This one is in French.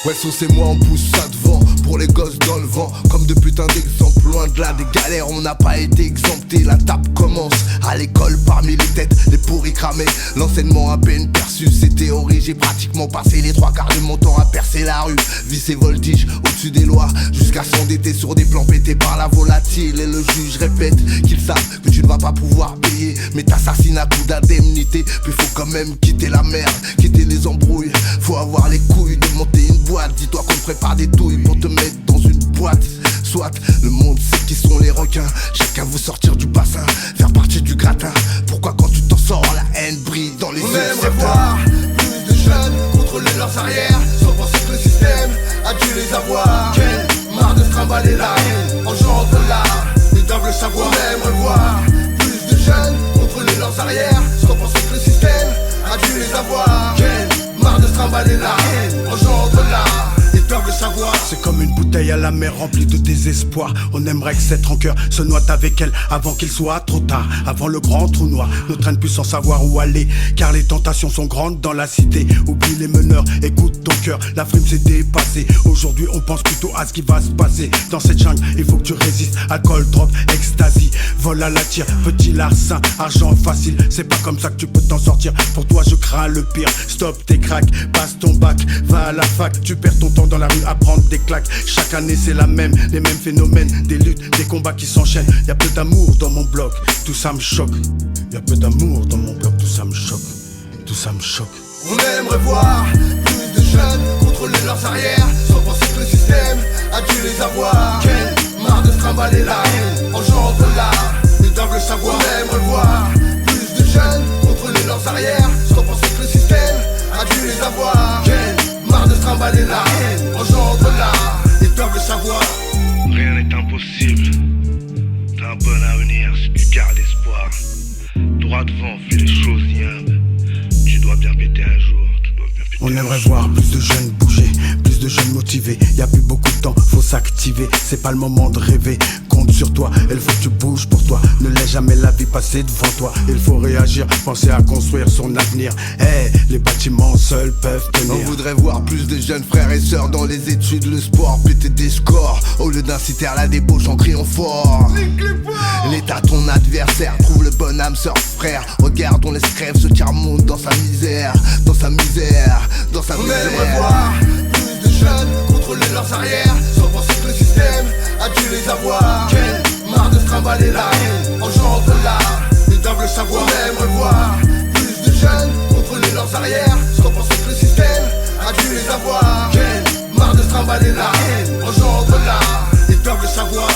Ouais, sauce et moi on pousse ça devant, pour les gosses dans le vent. Comme de putains d'exemples, loin de là des galères, on n'a pas été exempté. La tape commence à l'école parmi les têtes, les pourris cramés. L'enseignement à peine perçu, c'est théorie. J'ai pratiquement passé les 3/4 de mon temps à percer la rue. Vice et voltige au-dessus des lois, jusqu'à s'endetter sur des plans pétés par la volatile. Et le juge répète qu'ils savent que tu ne vas pas pouvoir payer, mais t'assassines à coup d'indemnité. Puis faut quand même quitter la merde, quitter les embrouilles. Faut avoir les couilles de monter une boîte. Dis-toi qu'on te prépare des douilles pour te mettre dans une boîte. Soit le monde sait qui sont les requins, chacun veut sortir du bassin, faire partie du gratin. Pourquoi quand tu t'en sors la haine brille dans les yeux? On aimerait voir plus de jeunes contrôler leurs arrières, sans penser que le système a dû les avoir. Marre de se trimballer la haine, engendre l'art, ils doivent le savoir. On aimerait voir plus de jeunes contrôler leurs arrières, sans penser que le système a dû les avoir. Marre de se trimballer la haine, engendre l'art, ils doivent le savoir. C'est comme une bouteille à la mer remplie de désespoir. On aimerait que cette rancœur se noie avec elle avant qu'il soit trop tard, avant le grand trou noir ne traîne plus sans savoir où aller, car les tentations sont grandes dans la cité. Oublie les meneurs, écoute ton cœur, la frime s'est dépassée. Aujourd'hui on pense plutôt à ce qui va se passer. Dans cette jungle il faut que tu résistes. Alcool, drogue, ecstasy, vol à la tire, petit larcin, argent facile. C'est pas comme ça que tu peux t'en sortir. Pour toi je crains le pire. Stop tes cracks, passe ton bac, va à la fac. Tu perds ton temps dans la rue à prendre des claques. Chaque année c'est la même, les mêmes phénomènes, des luttes, des combats qui s'enchaînent. Y'a peu d'amour dans mon bloc, tout ça me choque. Y'a peu d'amour dans mon bloc, tout ça me choque. Tout ça me choque. On aimerait voir plus de jeunes contrôler leurs arrières, sans penser que le système a dû les avoir. Marre de se trimballer la haine, engendre l'art, ils doivent le savoir. On aimerait voir plus de jeunes contrôler leurs arrières, sans penser que le système a dû les avoir. Marre de se trimballer la haine, engendre l'art, ils doivent le savoir. Rien n'est impossible, t'as un bon avenir si tu gardes espoir. Droit devant, fais les choses humbles. Tu dois bien péter un jour, tu dois bien péter. On aimerait voir plus de jeunes bouger, plus de jeunes motivés. Y'a plus beaucoup de temps, faut s'activer. C'est pas le moment de rêver, compte sur toi. Il faut que tu bouges pour toi, ne laisse jamais la vie passer devant toi. Il faut réagir, penser à construire son avenir. Les bâtiments seuls peuvent tenir. On voudrait voir plus de jeunes frères et sœurs dans les études, le sport, péter des scores, au lieu d'inciter à la débauche en criant fort. L'état ton adversaire, trouve le bon âme sœur frère. Regarde on laisse crève ce qui remonte dans sa misère, dans sa misère, dans sa misère. On aimerait voir plus de jeunes contrôler leurs arrières, sans penser que le système a dû les avoir. Marre de se trimballer la haine, engendre l'art, ils doivent le savoir. On aimerait voir plus de jeunes contrôler leurs arrières, sans penser que le système a dû les avoir. Marre de se trimballer la haine, engendre l'art, ils doivent le savoir.